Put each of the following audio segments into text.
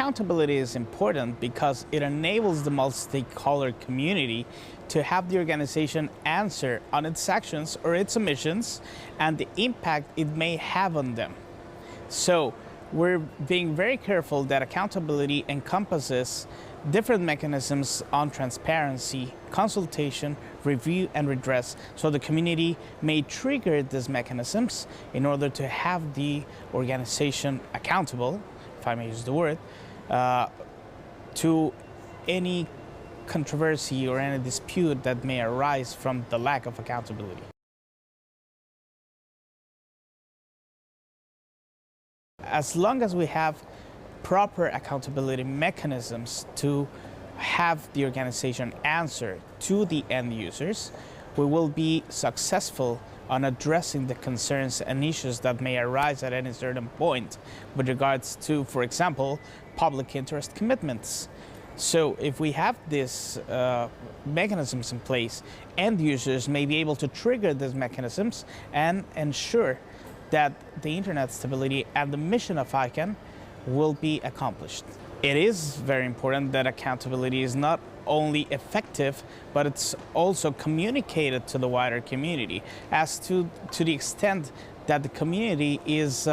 Accountability is important because it enables the multi-stakeholder community to have the organization answer on its actions or its omissions and the impact it may have on them. So we're being very careful that accountability encompasses different mechanisms on transparency, consultation, review, and redress, so the community may trigger these mechanisms in order to have the organization accountable, if I may use the word, to any controversy or any dispute that may arise from the lack of accountability. As long as we have proper accountability mechanisms to have the organization answer to the end users, we will be successful on addressing the concerns and issues that may arise at any certain point with regards to, for example, public interest commitments. So if we have these mechanisms in place, end users may be able to trigger these mechanisms and ensure that the internet stability and the mission of ICANN will be accomplished. It is very important that accountability is not only effective, but it's also communicated to the wider community, as to the extent that the community is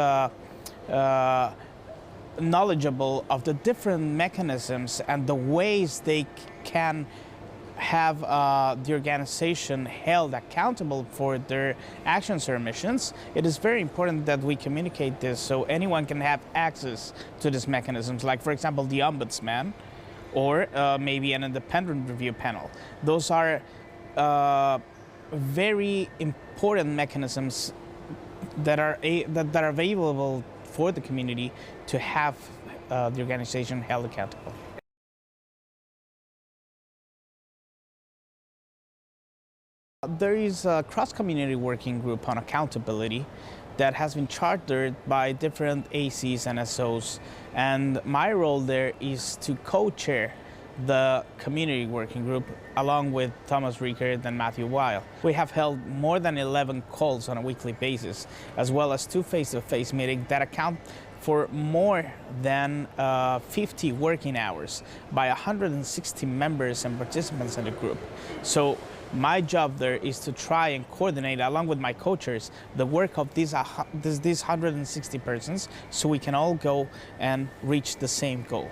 knowledgeable of the different mechanisms and the ways they can have the organization held accountable for their actions or omissions. It is very important that we communicate this so anyone can have access to these mechanisms, like, for example, the ombudsman or maybe an independent review panel. Those are very important mechanisms that are available for the community to have the organization held accountable. There is a cross-community working group on accountability that has been chartered by different ACs and SOs, and my role there is to co-chair the community working group along with Thomas Rickert and Matthew Weil. We have held more than 11 calls on a weekly basis, as well as 2 face-to-face meetings that account for more than 50 working hours by 160 members and participants in the group. So my job there is to try and coordinate, along with my co-chairs, the work of these 160 persons so we can all go and reach the same goal.